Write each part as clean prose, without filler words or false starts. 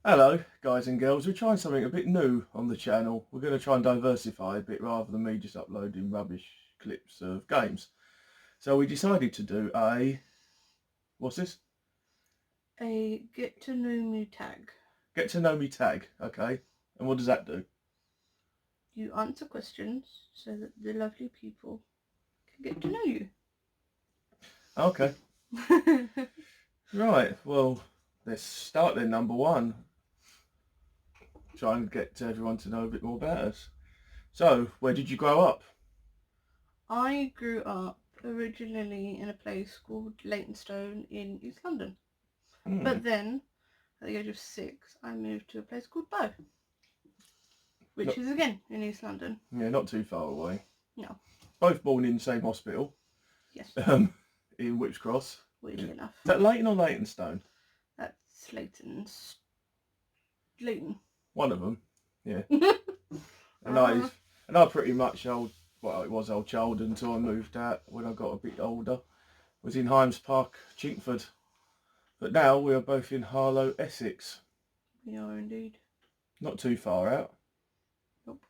Hello, guys and girls. We're trying something a bit new on the channel. We're going to try and diversify a bit rather than me just uploading rubbish clips of games. So we decided to do what's this? A get to know me tag. Get to know me tag, okay? And what does that do? You answer questions so that the lovely people can get to know you. Okay. Right, well, let's start then. Number one. Try and get everyone to know a bit more about us. So, where did you grow up? I grew up originally in a place called Leytonstone in East London. But then, at the age of 6, I moved to a place called Bow, which is again in East London. Yeah, not too far away. No. Both born in the same hospital. Yes. In Whips Cross. Weirdly enough. Is that Leighton or Leytonstone? That's Leyton. One of them, yeah. And I pretty much it was old child until I moved out when I got a bit older. Was in Hymes Park, Chingford. But now we are both in Harlow, Essex. We are indeed. Not too far out. Nope.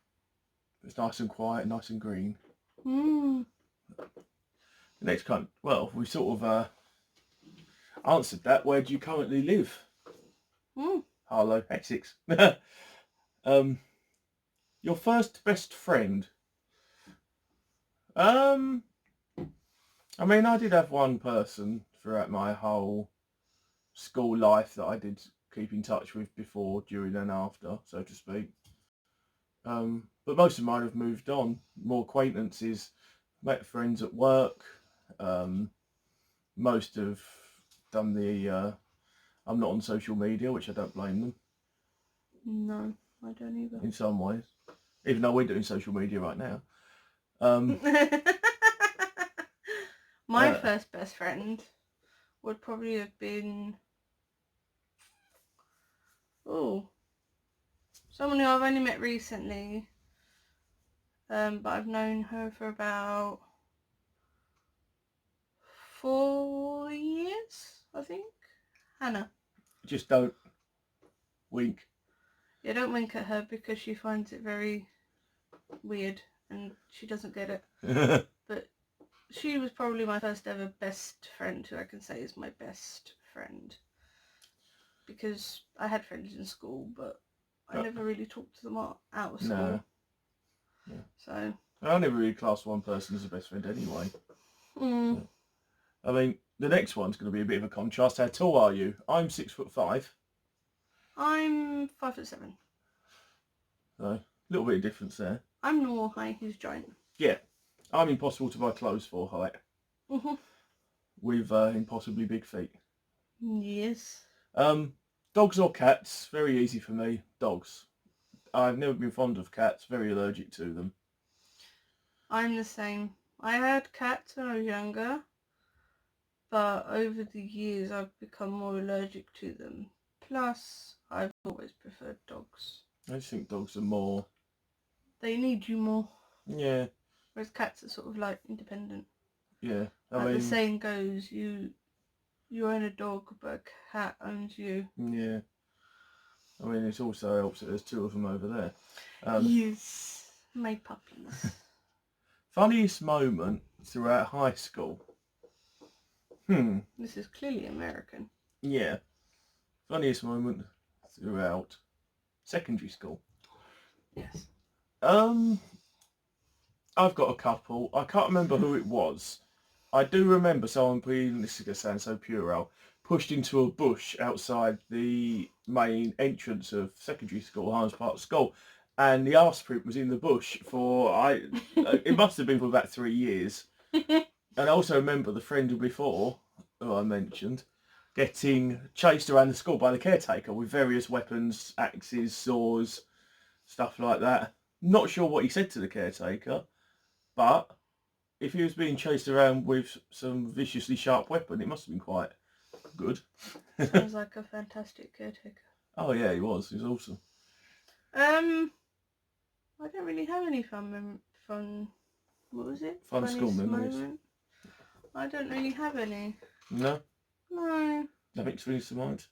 It's nice and quiet, nice and green. The next we sort of answered that. Where do you currently live? Harlow, Essex. Your first best friend. I mean, I did have one person throughout my whole school life that I did keep in touch with before, during and after, so to speak. But most of mine have moved on. More acquaintances, met friends at work. Most have done the I'm not on social media, which I don't blame them. No, I don't either. In some ways. Even though we're doing social media right now. My first best friend would probably have been someone who I've only met recently, but I've known her for about 4 years, I think. Hannah. Just don't wink. Yeah, don't wink at her because she finds it very weird and she doesn't get it. But she was probably my first ever best friend, who I can say is my best friend. Because I had friends in school, but I never really talked to them out of school. No. Yeah. So I never really classed one person as a best friend anyway. Yeah. I mean, the next one's going to be a bit of a contrast. How tall are you? I'm 6'5". I'm 5'7". So, a little bit of difference there. I'm normal height, he's giant. Yeah. I'm impossible to buy clothes for height. With impossibly big feet. Yes. Dogs or cats? Very easy for me. Dogs. I've never been fond of cats. Very allergic to them. I'm the same. I had cats when I was younger, but over the years I've become more allergic to them. Plus, I've always preferred dogs. I just think dogs are more... They need you more. Yeah. Whereas cats are sort of like independent. Yeah. I mean, the saying goes, you own a dog, but a cat owns you. Yeah. I mean, it also helps that there's two of them over there. Yes, my puppies. Funniest moment throughout high school? This is clearly American. Yeah. Funniest moment throughout secondary school? Yes. I've got a couple. I can't remember who it was. I do remember someone being, this is going to sound so puerile, pushed into a bush outside the main entrance of secondary school, Hymes Park School, and the arse print was in the bush for, it must have been for about 3 years. And I also remember the friend before, who I mentioned, getting chased around the school by the caretaker with various weapons, axes, saws, stuff like that. Not sure what he said to the caretaker, but if he was being chased around with some viciously sharp weapon, it must have been quite good. Sounds like a fantastic caretaker. Oh yeah, he was. He was awesome. I don't really have any fun. What was it? Fun school memories. Moment? I don't really have any. No. No. Nothing springs to mind.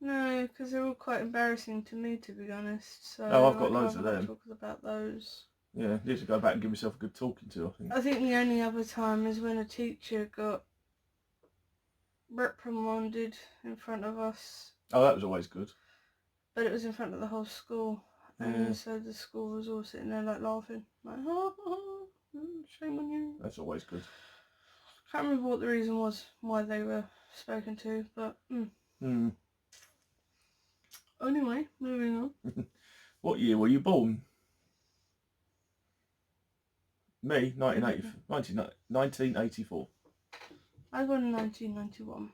No, because they're all quite embarrassing to me, to be honest. So Oh, I've got I'd loads of rather not them. talk about those. Yeah, need to go back and give myself a good talking to, I think. I think the only other time is when a teacher got reprimanded in front of us, Oh, that was always good. but it was in front of the whole school, Yeah, and so the school was all sitting there like laughing, like, oh, shame on you. that's always good. Can't remember what the reason was why they were spoken to, but anyway, moving on. What year were you born? Me, 1984. I was born in 1991.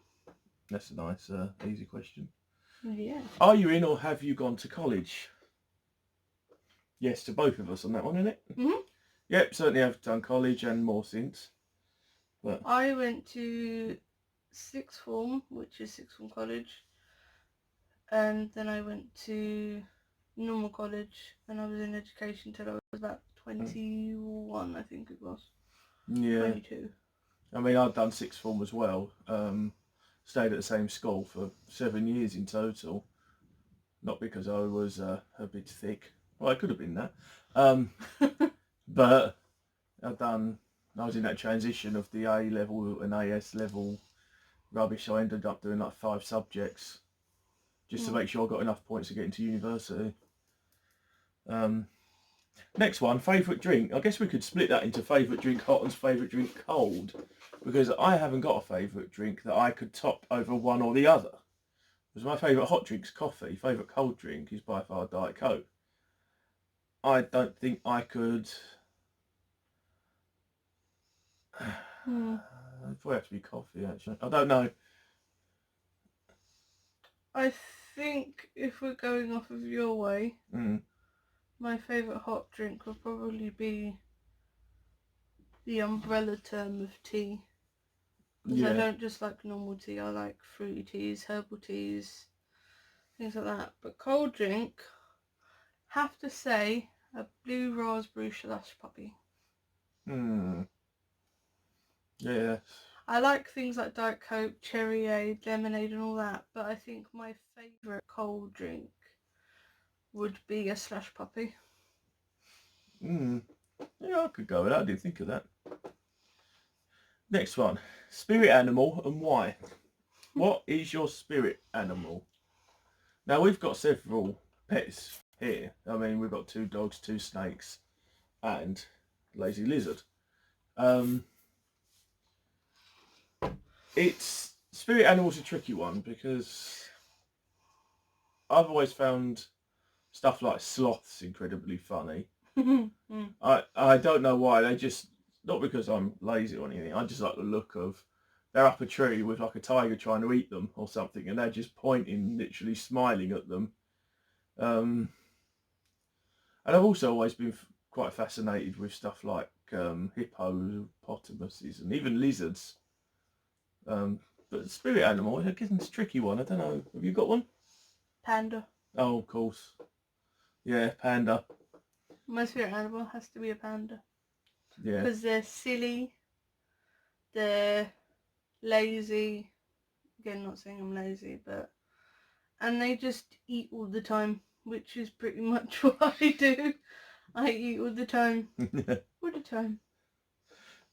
That's a nice, easy question. Yeah. Are you in or have you gone to college? Yes to both of us on that one, isn't it? Mhm. Yep, certainly have done college and more since. But I went to sixth form, which is sixth form college, and then I went to normal college, and I was in education till I was about 21, I think it was. yeah, 22. I mean, I've done sixth form as well. Stayed at the same school for 7 years in total. Not because I was a bit thick. Well, I could have been that. But I was in that transition of the A level and AS level rubbish. I ended up doing like 5 subjects just to make sure I got enough points to get into university. Next one, favourite drink. I guess we could split that into favourite drink hot and favourite drink cold, because I haven't got a favourite drink that I could top over one or the other. Because my favourite hot drink's coffee, favourite cold drink is by far Diet Coke. I don't think I could... It'd probably have to be coffee, actually. I don't know. I think if we're going off of your way, my favourite hot drink would probably be the umbrella term of tea. Because I don't just like normal tea, I like fruity teas, herbal teas, things like that. But cold drink, have to say, a blue raspberry slush puppy. Yeah. I like things like Diet Coke, Cherryade, lemonade and all that, but I think my favourite cold drink would be a slush puppy. Yeah, I could go with that. I didn't think of that. Next one. Spirit animal and why? What is your spirit animal? Now, we've got several pets here. I mean, we've got 2 dogs, 2 snakes, and lazy lizard. It's spirit animal's a tricky one because I've always found stuff like sloths incredibly funny. I don't know why. They just, not because I'm lazy or anything, I just like the look of, they're up a tree with like a tiger trying to eat them or something, and they're just pointing, literally smiling at them. And I've also always been quite fascinated with stuff like hippopotamuses and even lizards. But spirit animal, I guess it's a tricky one. I don't know. Have you got one? Panda. Oh, of course. Yeah, panda. My spirit animal has to be a panda. Yeah. Because they're silly, they're lazy. Again, not saying I'm lazy, but... And they just eat all the time, which is pretty much what I do. I eat all the time. All the time.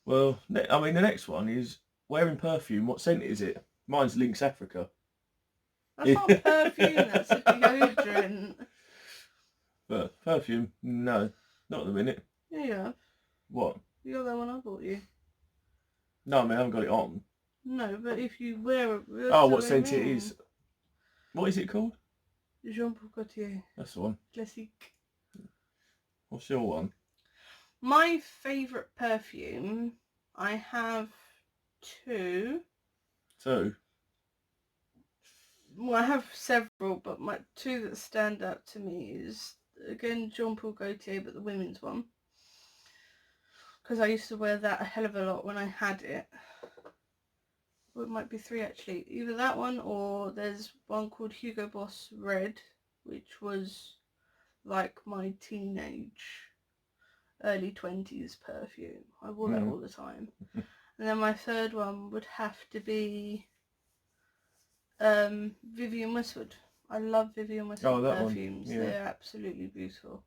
Well, I mean, the next one is wearing perfume. What scent is it? Mine's Lynx Africa. That's not perfume, that's a deodorant. But perfume, no, not at the minute. Yeah, you have. What? You got that one I bought you. No, I mean, I haven't got it on. No, but if you wear it... Oh, what scent it is. What is it called? Jean Paul Gaultier. That's the one. Classique. What's your one? My favourite perfume, I have 2. 2? Well, I have several, but my 2 that stand out to me is, again, Jean Paul Gaultier, but the women's one. Because I used to wear that a hell of a lot when I had it. Well, it might be 3 actually. Either that one or there's one called Hugo Boss Red, which was like my teenage, early 20s perfume. I wore that all the time. And then my third one would have to be Vivienne Westwood. I love Vivienne Westwood Oh, that one. perfumes. Yeah. They're absolutely beautiful.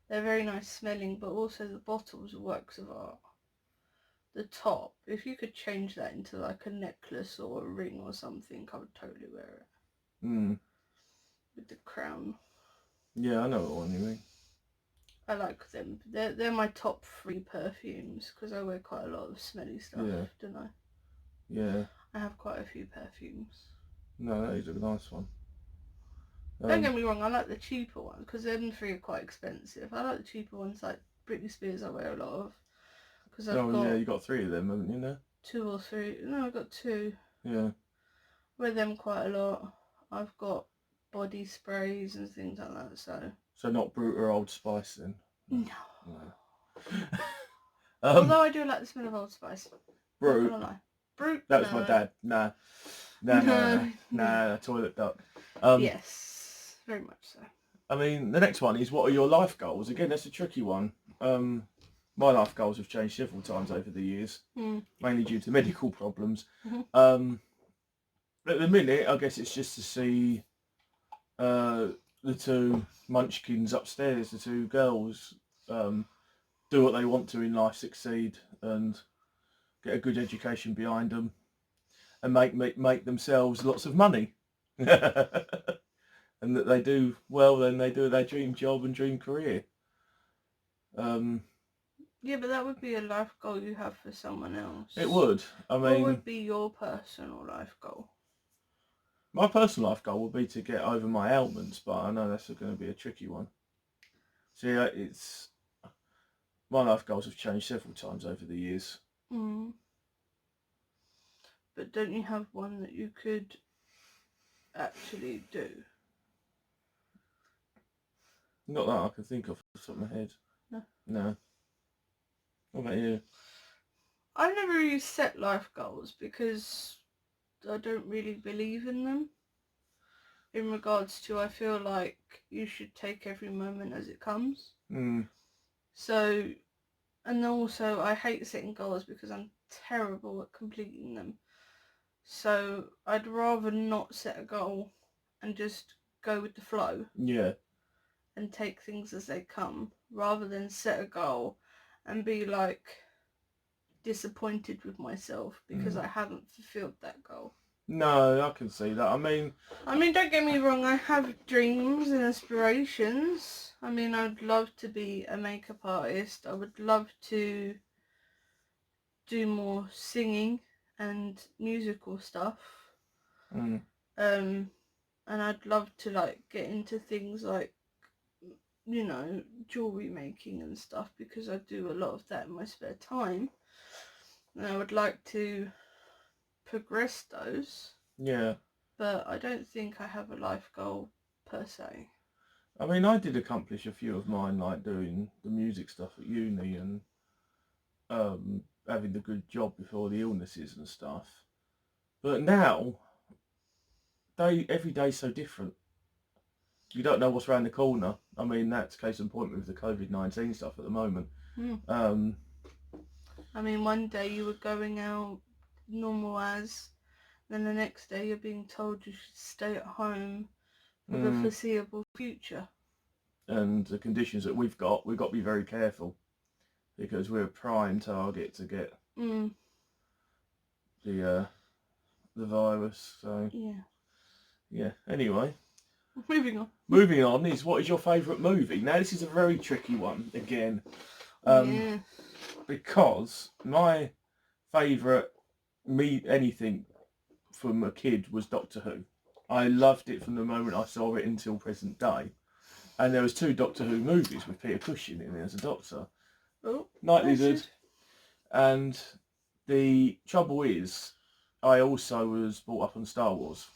They're very nice smelling, but also the bottles are works of art. The top, if you could change that into like a necklace or a ring or something, I would totally wear it. Mm. With the crown. Yeah, I know what one you mean. I like them. They're my top 3 perfumes because I wear quite a lot of smelly stuff, Yeah. don't I? Yeah. I have quite a few perfumes. No, that is a nice one. Don't get me wrong, I like the cheaper ones because them 3 are quite expensive. I like the cheaper ones like Britney Spears I wear a lot of. Because I've got yeah, you got 3 of them, haven't you now? 2 or 3. No, I've got 2. Yeah. Wear them quite a lot. I've got body sprays and things like that, so... So not Brut or Old Spice then? No. No. Although I do like the smell of Old Spice. Brut. Not gonna lie. Brut? That was my dad. Nah, toilet duck. Yes, very much so. I mean, the next one is, what are your life goals? Again, that's a tricky one. My life goals have changed several times over the years, mainly due to medical problems. At the minute, I guess it's just to see the 2 munchkins upstairs, the 2 girls, do what they want to in life, succeed, and get a good education behind them, and make themselves lots of money. And that they do well, then they do their dream job and dream career. Yeah, but that would be a life goal you have for someone else. It would. I mean, what would be your personal life goal? My personal life goal would be to get over my ailments, but I know that's going to be a tricky one. See, my life goals have changed several times over the years. But don't you have one that you could actually do? Not that I can think of off the top of my head. No. What about you? I never really set life goals because I don't really believe in them. In regards to, I feel like you should take every moment as it comes. So, and also I hate setting goals because I'm terrible at completing them. So I'd rather not set a goal and just go with the flow. Yeah. And take things as they come, rather than set a goal and be like disappointed with myself because I haven't fulfilled that goal. No, I can see that. I mean, don't get me wrong, I have dreams and aspirations. I mean, I'd love to be a makeup artist. I would love to do more singing and musical stuff. And I'd love to like get into things like, you know, jewellery making and stuff, because I do a lot of that in my spare time. And I would like to progress those. Yeah. But I don't think I have a life goal per se. I mean, I did accomplish a few of mine, like doing the music stuff at uni and having the good job before the illnesses and stuff. But now, every day's so different. You don't know what's around the corner. I mean, that's case in point with the COVID-19 stuff at the moment. I mean, one day you were going out normal as, then the next day you're being told you should stay at home for the foreseeable future. And the conditions that we've got to be very careful, because we're a prime target to get the virus. So yeah. Anyway. Moving on is, what is your favourite movie? Now, this is a very tricky one again, because my favourite anything from a kid was Doctor Who. I loved it from the moment I saw it until present day, and there was 2 Doctor Who movies with Peter Cushing in it as a Doctor. Night Lizard, and the trouble is, I also was brought up on Star Wars.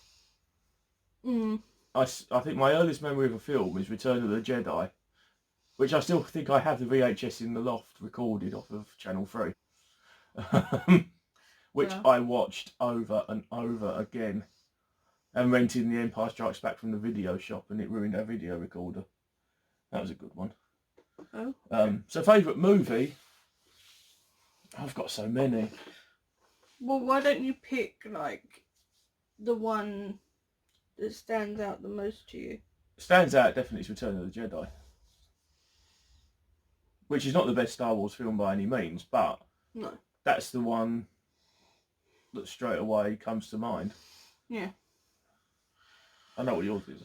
I think my earliest memory of a film is Return of the Jedi, which I still think I have the VHS in the loft recorded off of Channel 3, which I watched over and over again, and rented The Empire Strikes Back from the video shop, and it ruined our video recorder. That was a good one. So favourite movie? I've got so many. Well, why don't you pick like the one that stands out the most to you? Stands out definitely is Return of the Jedi, which is not the best Star Wars film by any means, but No. that's the one that straight away comes to mind. Yeah. I know what yours is.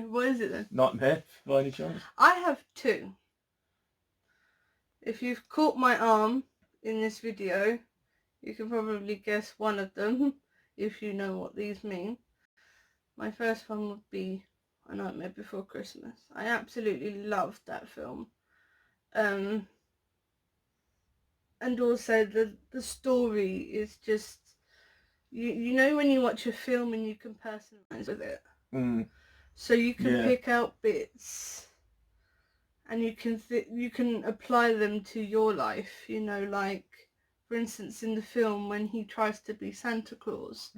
What is it then? Nightmare, by any chance? I have two. If you've caught my arm in this video, you can probably guess one of them if you know what these mean. My first one would be A Nightmare Before Christmas. I absolutely loved that film. And also the story is just, you know when you watch a film and you can personalise with it. So you can pick out bits and you can apply them to your life, you know, like for instance in the film when he tries to be Santa Claus.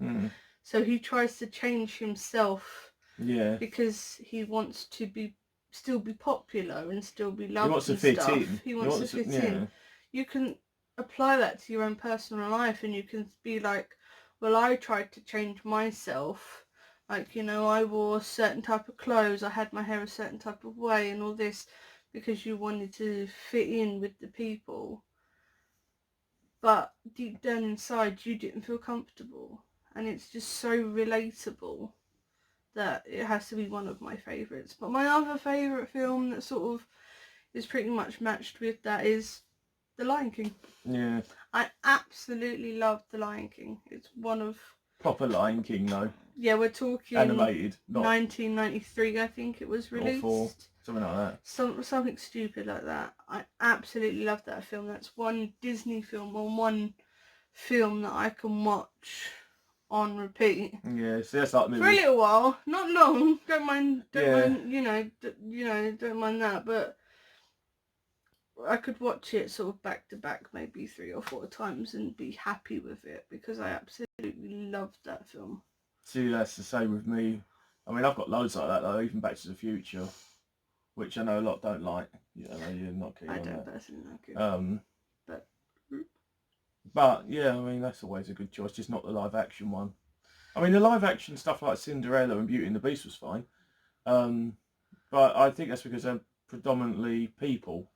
So he tries to change himself because he wants to still be popular and still be loved. He wants to fit in. He wants to fit in. You can apply that to your own personal life and you can be like, well, I tried to change myself. Like, you know, I wore a certain type of clothes, I had my hair a certain type of way and all this because you wanted to fit in with the people. But deep down inside, you didn't feel comfortable. And it's just so relatable that it has to be one of my favourites. But my other favourite film that sort of is pretty much matched with that is The Lion King. Yeah. I absolutely love The Lion King. It's one of... Proper Lion King, though. Yeah, we're talking... Animated. Not 1993, I think it was released. Or 4, something like that. Something stupid like that. I absolutely love that film. That's one Disney film or one film that I can watch on repeat. Yeah, so that's like maybe... For a little while. Not long. Don't mind, you know, don't mind that. But I could watch it sort of back to back maybe 3 or 4 times and be happy with it because I absolutely loved that film. See, that's the same with me. I mean, I've got loads like that though, even Back to the Future, which I know a lot don't like. You know, you're not keen on that. I don't personally like it. But yeah, I mean, that's always a good choice, just not the live action one. I mean, the live action stuff like Cinderella and Beauty and the Beast was fine. But I think that's because they're predominantly people.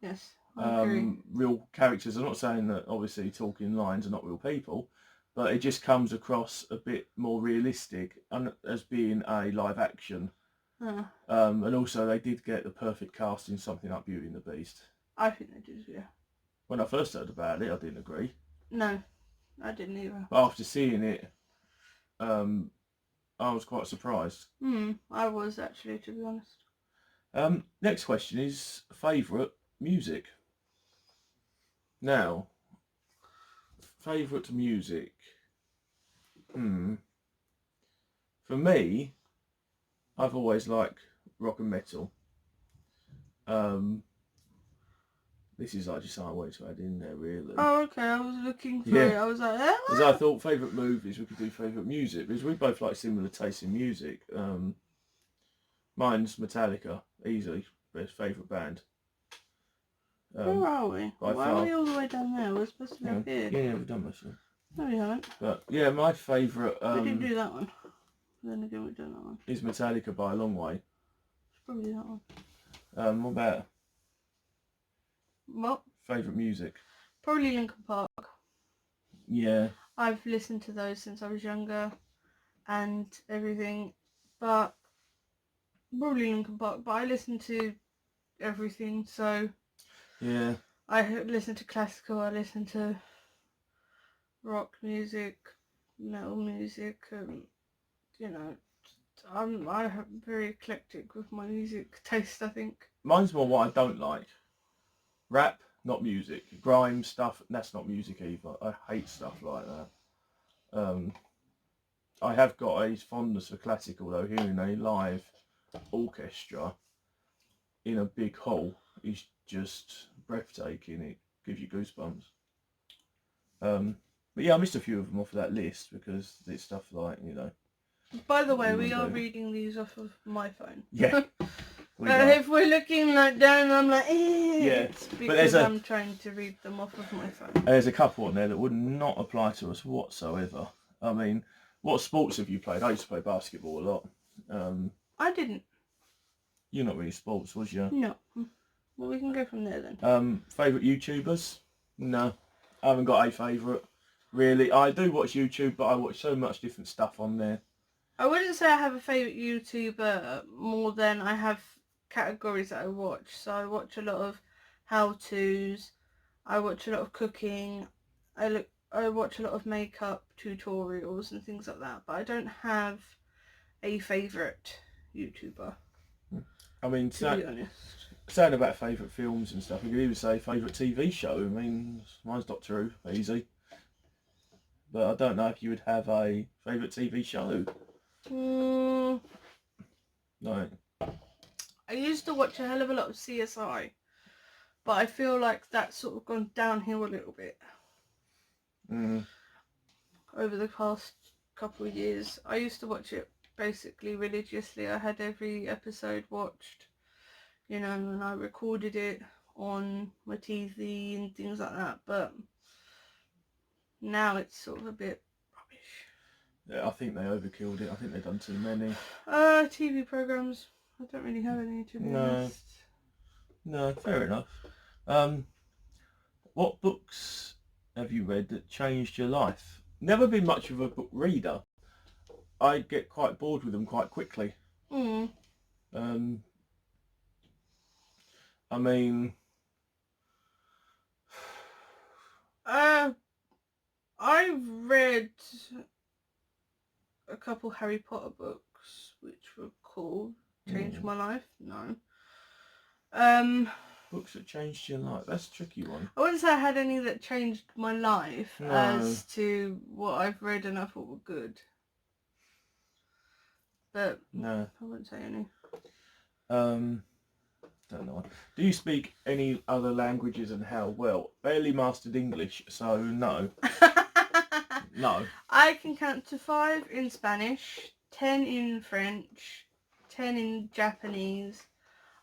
Yes, I agree. Real characters. I'm not saying that obviously talking lines are not real people, but it just comes across a bit more realistic as being a live action. And also they did get the perfect cast in something like Beauty and the Beast. I think they did, yeah. When I first heard about it, I didn't agree. No, I didn't either. But after seeing it, I was quite surprised. I was actually, to be honest. Next question is favourite music. Now, favourite music. For me, I've always liked rock and metal. This is like just something I wanted to add in there, really. Oh, okay. I was looking for it. I was like, because I thought favourite movies, we could do favourite music because we both like similar tastes in music. Mine's Metallica, easily best favourite band. Where are we? Why are we all the way down there? We're supposed to be up here. Yeah, we've done most of them. No, we haven't. But yeah, my favourite. We didn't do that one. Then again, we've done that one. Is Metallica by a long way. It's probably that one. What about? What? Favourite music? Probably Linkin Park. Yeah. I've listened to those since I was younger and everything, but probably Linkin Park. But I listen to everything, so yeah. I listen to classical, I listen to rock music, metal music, you know, I'm very eclectic with my music taste, I think. Mine's more what I don't like. Rap, not music. Grime stuff, that's not music either. I hate stuff like that. I have got a fondness for classical though. Hearing a live orchestra in a big hall is just breathtaking. It gives you goosebumps. But yeah, I missed a few of them off of that list because it's stuff like, you know. By the way, we are reading these off of my phone. Yeah. If we're looking like down, I'm like, yeah, it's because I'm trying to read them off of my phone. There's a couple on there that would not apply to us whatsoever. I mean, What sports have you played? I used to play basketball a lot. I didn't. You're not really sports, was you? No. Well, we can go from there then. Favourite YouTubers? No. I haven't got a favourite, really. I do watch YouTube, but I watch so much different stuff on there. I wouldn't say I have a favourite YouTuber more than I have categories that I watch. So I watch a lot of how-tos, I watch a lot of cooking, I watch a lot of makeup tutorials and things like that, but I don't have a favourite YouTuber, I mean, to be honest. saying about favourite films and stuff, you could even say favourite TV show. I mean, mine's Doctor Who, easy. But I don't know if you would have a favourite TV show. No. I used to watch a hell of a lot of CSI, but I feel like that's sort of gone downhill a little bit over the past couple of years. I used to watch it basically religiously. I had every episode watched, you know, and I recorded it on my TV and things like that, but now it's sort of a bit rubbish. Yeah, I think they overkilled it. I think they've done too many. TV programmes. I don't really have any, to be honest. No, fair enough. What books have you read that changed your life? Never been much of a book reader. I get quite bored with them quite quickly. I mean, I've read a couple Harry Potter books, which were cool. Changed my life? No. books that changed your life. That's a tricky one. I wouldn't say I had any that changed my life No. as to what I've read and I thought were good. But No. I wouldn't say any. Don't know. Do you speak any other languages and how well? Barely mastered English, so no. No. I can count to 5 in Spanish, 10 in French, 10 in Japanese.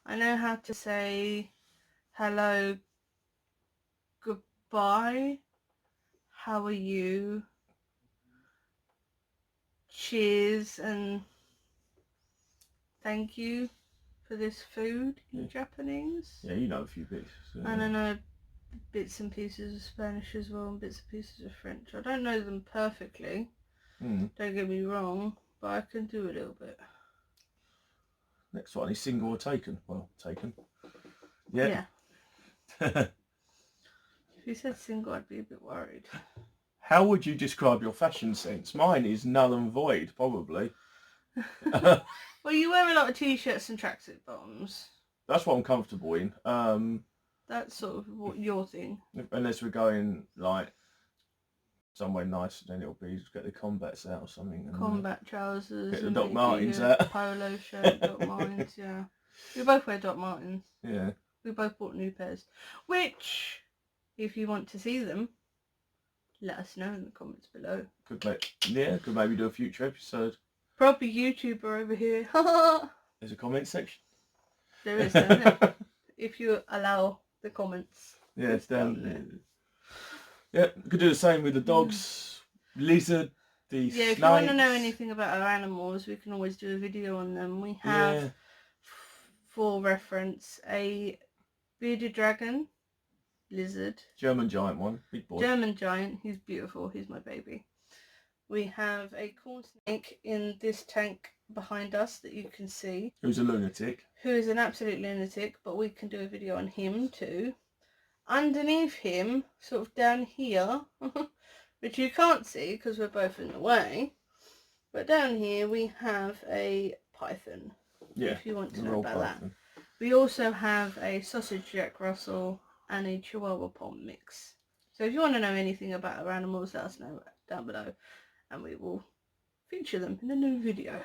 I know how to say hello, goodbye, how are you, cheers, and thank you for this food in Japanese. Yeah, you know a few bits. So. And I know bits and pieces of Spanish as well, and bits and pieces of French. I don't know them perfectly, don't get me wrong, but I can do a little bit. Next one is single or taken? Well, taken. Yeah. If you said single, I'd be a bit worried. How would you describe your fashion sense? Mine is null and void, probably. Well, you wear a lot of t-shirts and tracksuit bottoms. That's what I'm comfortable in. That's sort of what your thing. Unless we're going like somewhere nice, then it'll be get the combats out or something. And, Combat trousers. get the and Doc maybe Martens a out. Polo shirt, Doc Martens, yeah. We both wear Doc Martens. Yeah. We both bought new pairs. Which, if you want to see them, let us know in the comments below. Could maybe do a future episode. Proper YouTuber over here. There's a comment section. There is, isn't it? If you allow the comments. Yeah, it's down there. Yeah, we could do the same with the dogs, lizard, the snakes. If you want to know anything about our animals, we can always do a video on them. We have, for reference, a bearded dragon, lizard. German giant one, big boy. German giant, he's beautiful, he's my baby. We have a corn snake in this tank behind us that you can see. Who's a lunatic. Who is an absolute lunatic, but we can do a video on him too. Underneath him, sort of down here, which you can't see because we're both in the way, but down here we have a python, if you want to know about that. We also have a sausage Jack Russell and a Chihuahua Pom mix. So if you want to know anything about our animals, let us know down below and we will feature them in a new video.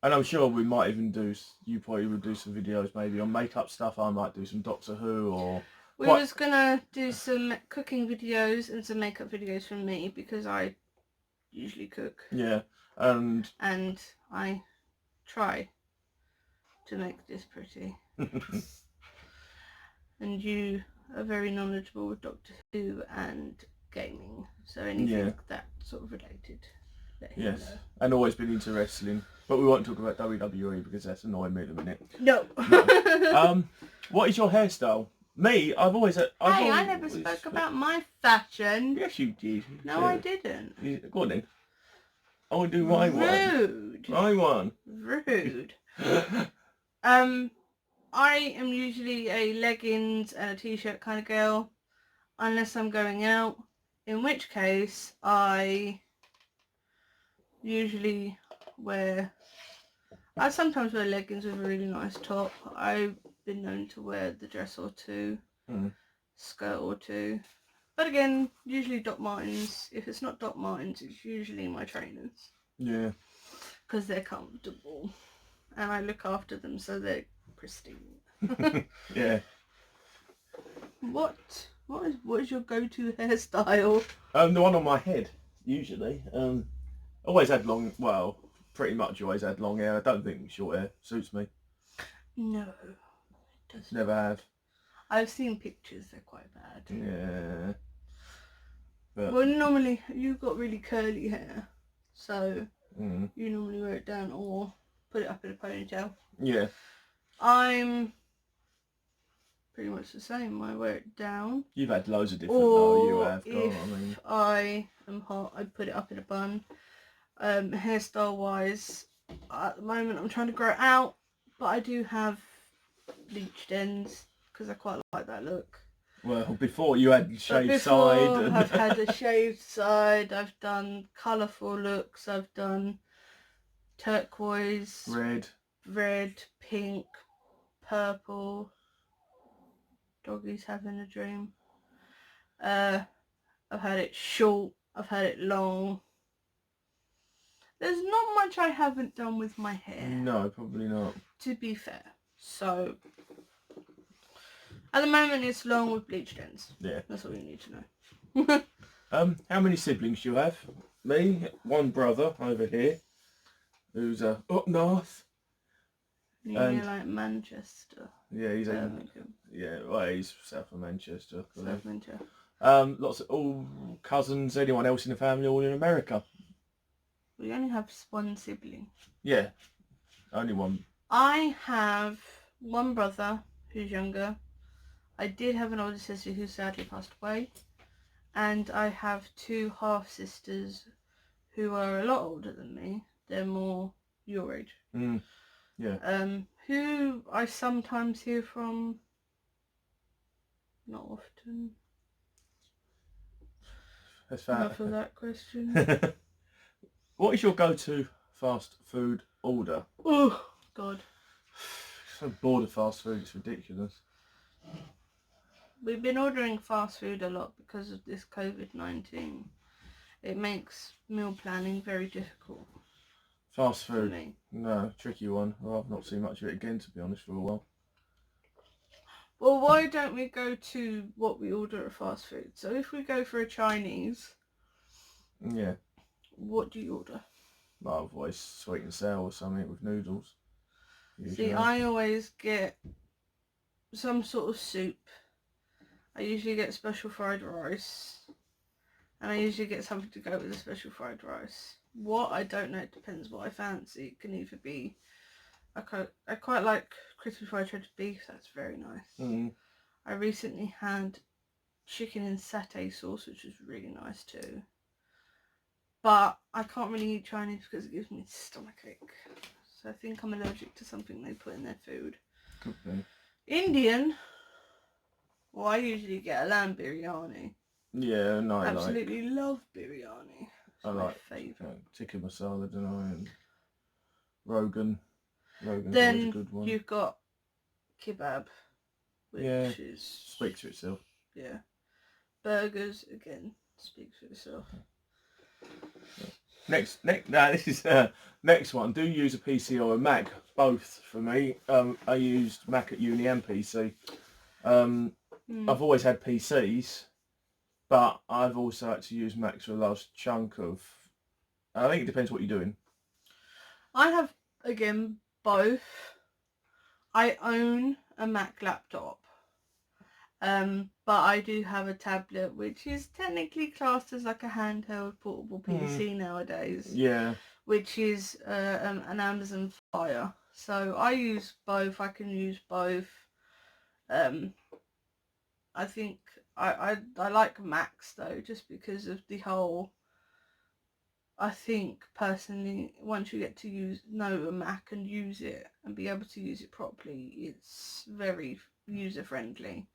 And I'm sure we might even do, you probably would do some videos maybe on makeup stuff. I might do some Doctor Who or... We was going to do some cooking videos and some makeup videos from me because I usually cook. Yeah, and I try to make this pretty. And you are very knowledgeable with Doctor Who and gaming. So anything that sort of related, let him Yes, know. and always been into wrestling. But we won't talk about WWE because that's annoying me at the minute. No. What is your hairstyle? Me, I never spoke about my fashion. Yes, you did. No, I didn't. Go on then. I want to do my one. Rude. My one. Rude. I am usually a leggings and a t-shirt kind of girl, unless I'm going out, in which case I usually I sometimes wear leggings with a really nice top. I've been known to wear the dress or two, skirt or two. But again, usually Doc Martens. If it's not Doc Martens, it's usually my trainers. Yeah. Because they're comfortable. And I look after them so they're pristine. Yeah. What is your go-to hairstyle? The one on my head, usually. Always had pretty much always had long hair. I don't think short hair suits me. No, it doesn't. Never have. I've seen pictures, they're quite bad. Yeah. But, well, normally, you've got really curly hair, so you normally wear it down or put it up in a ponytail. Yeah. I'm pretty much the same. I wear it down. You've had loads of different, though. You have. If I am hot, I put it up in a bun. Hairstyle wise, at the moment I'm trying to grow it out, but I do have bleached ends because I quite like that look. Well, before you had shaved side. I've had a shaved side. I've done colourful looks. I've done turquoise, red, pink, purple. Doggy's having a dream. I've had it short. I've had it long. There's not much I haven't done with my hair. No, probably not. To be fair. So, at the moment it's long with bleached ends. Yeah. That's all you need to know. How many siblings do you have? Me, one brother over here, who's up north. You're like Manchester. Yeah, he's he's south of Manchester. South Manchester. Lots of all cousins. Anyone else in the family all in America? We only have one sibling. Yeah, only one. I have one brother who's younger. I did have an older sister who sadly passed away. And I have two half-sisters who are a lot older than me. They're more your age. Yeah. Who I sometimes hear from. Not often. That's Enough of that question. What is your go-to fast food order? Oh, God. I'm so bored of fast food, it's ridiculous. We've been ordering fast food a lot because of this COVID-19. It makes meal planning very difficult. Fast food? For me. No, tricky one. Well, I've not seen much of it again, to be honest, for a while. Well, why don't we go to what we order at fast food? So if we go for a Chinese... Yeah. What do you order? Well, I've always sweet and sour or something with noodles. Usually. See, I always get some sort of soup. I usually get special fried rice. And I usually get something to go with the special fried rice. What? I don't know. It depends what I fancy. It can either be... I quite like crispy fried shredded beef. That's very nice. I recently had chicken in satay sauce, which was really nice too. But I can't really eat Chinese because it gives me stomachache. So I think I'm allergic to something they put in their food. Okay. Indian. Well, I usually get a lamb biryani. Yeah, no, I absolutely love biryani. It's my favourite. Tikka masala, don't I? And Rogan's then always a good one. You've got kebab, which is... speaks for itself. Yeah. Burgers, again, speaks for itself. Next, this is next one. Do you use a PC or a Mac? Both for me. I used Mac at uni and PC. I've always had PCs, but I've also had to use Macs for a large chunk of... I think it depends what you're doing. I have, again, both. I own a Mac laptop. But I do have a tablet, which is technically classed as like a handheld portable PC nowadays. Yeah. Which is an Amazon Fire. So I use both. I can use both. I think I like Macs though, just because of the whole. I think personally, once you get to know a Mac and use it and be able to use it properly, it's very user friendly.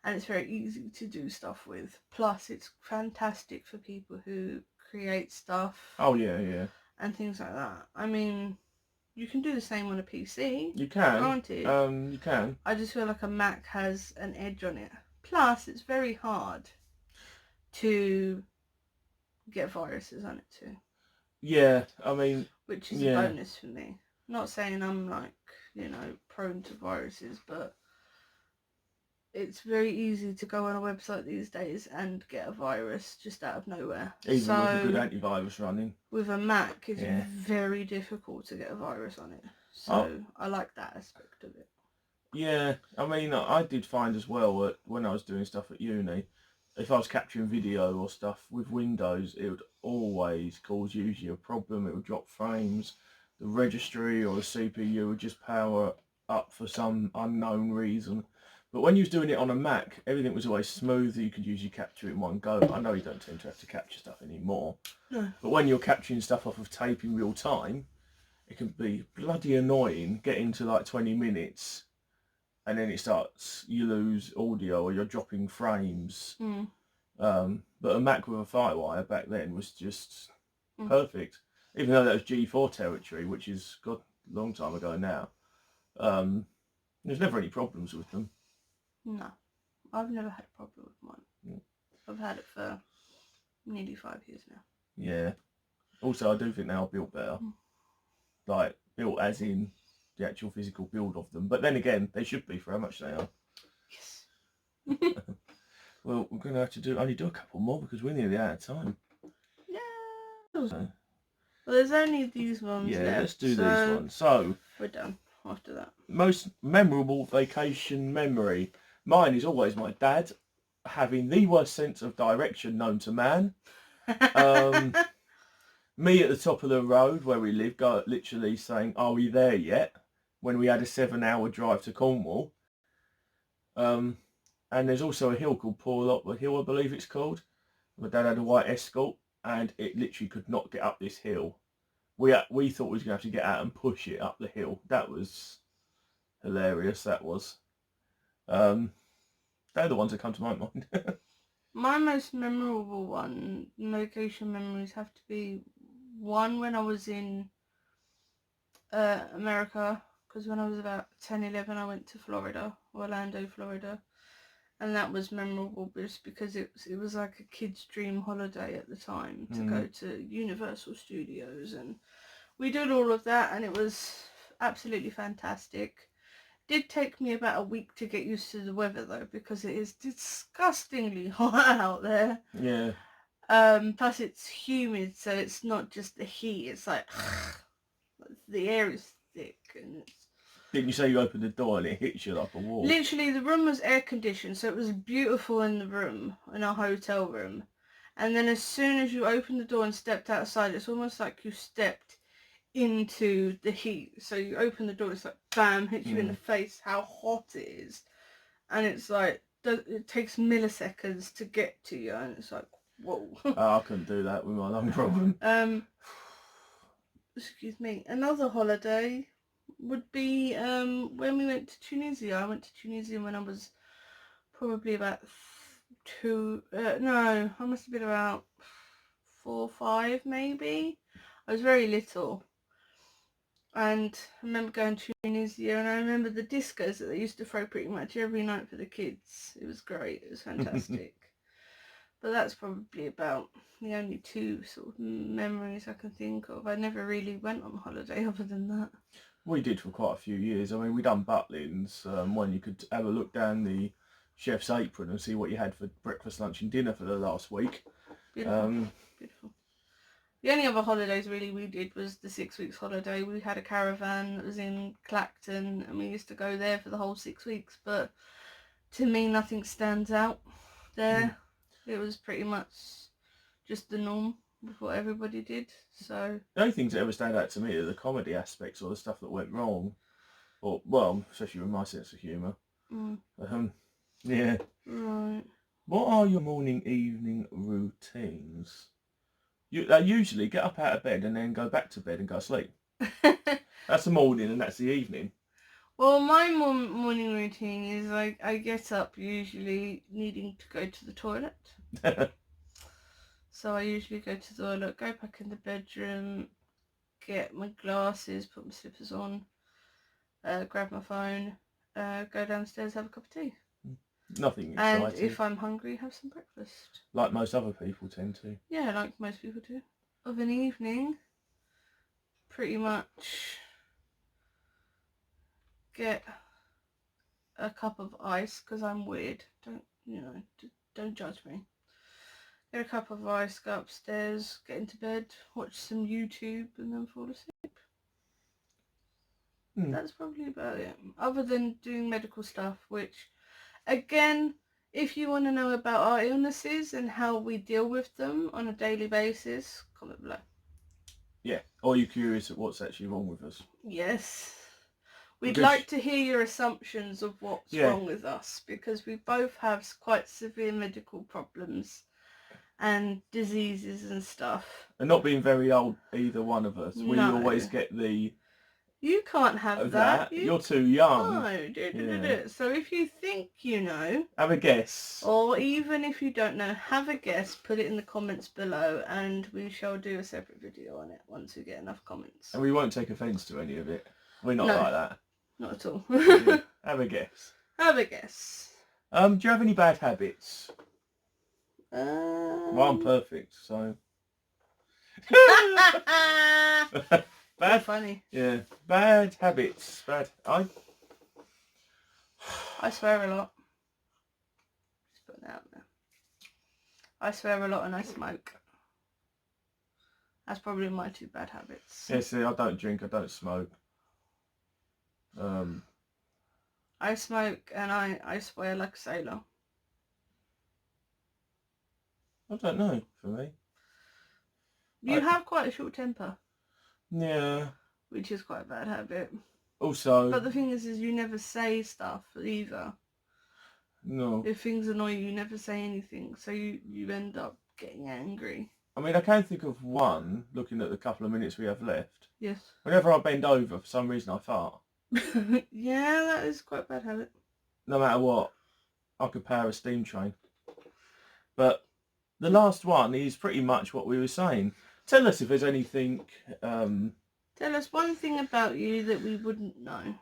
And it's very easy to do stuff with. Plus, it's fantastic for people who create stuff. Oh, yeah. And things like that. I mean, you can do the same on a PC. You can. Granted. You can. I just feel like a Mac has an edge on it. Plus, it's very hard to get viruses on it too. Yeah, I mean... Which is a bonus for me. Not saying I'm like, prone to viruses, but it's very easy to go on a website these days and get a virus just out of nowhere. Even with a good antivirus running. With a Mac, it's very difficult to get a virus on it. So I like that aspect of it. Yeah, I mean, I did find as well when I was doing stuff at uni, if I was capturing video or stuff with Windows, it would always cause usually a problem. It would drop frames. The registry or the CPU would just power up for some unknown reason. But when you was doing it on a Mac, everything was always smooth. You could usually capture it in one go. I know you don't tend to have to capture stuff anymore. No. But when you're capturing stuff off of tape in real time, it can be bloody annoying getting to like 20 minutes and then you lose audio or you're dropping frames. But a Mac with a FireWire back then was just perfect. Even though that was G4 territory, which is a long time ago now. There's never any problems with them. No, I've never had a problem with mine. I've had it for nearly 5 years now. Yeah. Also, I do think they are built better. Like, built as in the actual physical build of them. But then again, they should be for how much they are. Yes. Well, we're going to have to only do a couple more because we're nearly out of time. Yeah. Well, there's only these ones left. Yeah, let's do these ones. So, we're done after that. Most memorable vacation memory. Mine is always my dad having the worst sense of direction known to man. Me at the top of the road where we live, literally saying, "Are we there yet?" when we had a 7-hour drive to Cornwall. And there's also a hill called Paul Otward Hill, I believe it's called. My dad had a white Escort and it literally could not get up this hill. We thought we was going to have to get out and push it up the hill. That was hilarious, that was. They're the ones that come to my mind. My most memorable vacation memories have to be one when I was in America, because when I was about 10, 11 I went to Florida, Orlando, Florida, and that was memorable just because it was like a kid's dream holiday at the time to go to Universal Studios, and we did all of that and it was absolutely fantastic. Did take me about a week to get used to the weather though, because it is disgustingly hot out there. Yeah. Plus it's humid, so it's not just the heat, it's like the air is thick and it's... Didn't you say you opened the door and it hits you like a wall? Literally the room was air conditioned, so it was beautiful in the room, in our hotel room. And then as soon as you opened the door and stepped outside, it's almost like you stepped into the heat. So you open the door, it's like bam, hits you in the face how hot it is, and it's like it takes milliseconds to get to you, and it's like whoa. I couldn't do that with my lung problem. Excuse me. Another holiday would be when we went to Tunisia. I went to Tunisia when I was probably about I must have been about 4 or 5 maybe. I was very little. And I remember going to Tunisia, and I remember the discos that they used to throw pretty much every night for the kids. It was great. It was fantastic. But that's probably about the only 2 sort of memories I can think of. I never really went on holiday other than that. We did for quite a few years. I mean, we done Butlins, when you could have a look down the chef's apron and see what you had for breakfast, lunch and dinner for the last week. Beautiful. Beautiful. The only other holidays really we did was the 6 weeks holiday. We had a caravan that was in Clacton and we used to go there for the whole 6 weeks. But to me, nothing stands out there. It was pretty much just the norm with what everybody did. So The only things that ever stand out to me are the comedy aspects or the stuff that went wrong. Or, well, especially with my sense of humour. Yeah. Right. What are your morning, evening routines? I usually get up out of bed and then go back to bed and go to sleep. That's the morning and that's the evening. Well, my morning routine is I get up usually needing to go to the toilet. So I usually go to the toilet, go back in the bedroom, get my glasses, put my slippers on, grab my phone, go downstairs, have a cup of tea. Nothing exciting. And if I'm hungry, have some breakfast. Like most other people tend to. Yeah, like most people do. Of an evening, pretty much get a cup of ice, because I'm weird. Don't judge me. Get a cup of ice, go upstairs, get into bed, watch some YouTube, and then fall asleep. That's probably about it. Other than doing medical stuff, which, again, if you want to know about our illnesses and how we deal with them on a daily basis, comment below. Yeah, or you're curious at what's actually wrong with us. Yes. We'd like to hear your assumptions of what's wrong with us, because we both have quite severe medical problems and diseases and stuff. And not being very old, either one of us. We always get the... You can't have that. You're too young. No. So if you think you know... Have a guess. Or even if you don't know, have a guess, put it in the comments below, and we shall do a separate video on it once we get enough comments. And we won't take offence to any of it. We're not like that. Not at all. Have a guess. Have a guess. Do you have any bad habits? Well, I'm perfect, so... Bad. Funny. Yeah. Bad habits. I swear a lot. Just putting that out there. I swear a lot and I smoke. That's probably my two bad habits. Yeah, see, I don't drink, I don't smoke. I smoke and I swear like a sailor. I don't know, for me. You have quite a short temper. Yeah. Which is quite a bad habit. Also... But the thing is you never say stuff either. No. If things annoy you, you never say anything. So you end up getting angry. I mean, I can think of one, looking at the couple of minutes we have left. Yes. Whenever I bend over, for some reason I fart. Yeah, that is quite a bad habit. No matter what, I could power a steam train. But the last one is pretty much what we were saying. Tell us if there's anything... Tell us one thing about you that we wouldn't know.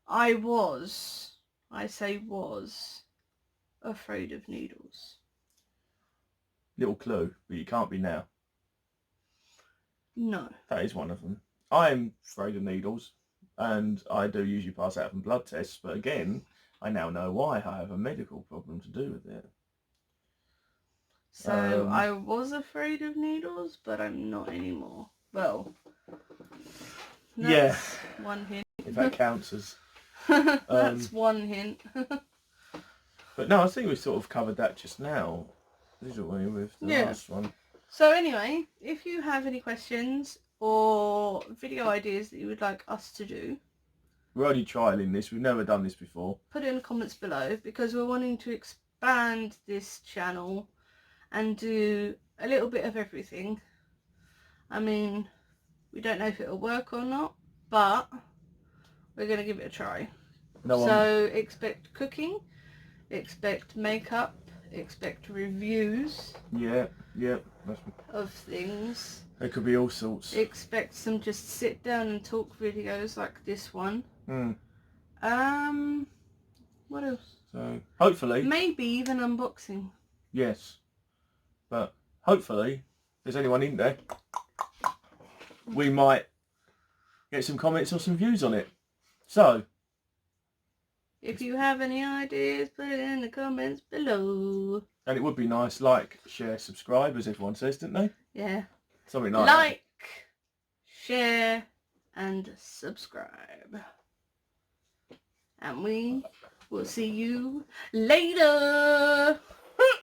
I was afraid of needles. Little clue, but you can't be now. No. That is one of them. I'm afraid of needles, and I do usually pass out from blood tests, but again, I now know why. I have a medical problem to do with it. So I was afraid of needles, but I'm not anymore. Well, that's one hint. If that counts as... that's one hint. But no, I think we sort of covered that just now, didn't we, with the last one. So anyway, if you have any questions or video ideas that you would like us to do, we're only trialling this. We've never done this before. Put it in the comments below, because we're wanting to expand this channel and do a little bit of everything. I mean, we don't know if it'll work or not, but we're going to give it a try. So expect cooking, expect makeup, expect reviews. Yeah. Of things. There could be all sorts. Expect some just sit down and talk videos like this one. What else? So hopefully, maybe even unboxing. Yes, but hopefully, if there's anyone in there, we might get some comments or some views on it. So, if you have any ideas, put it in the comments below. And it would be nice, like, share, subscribe, as everyone says, didn't they? Yeah. Something like that. Like, share, and subscribe. And we We'll see you later.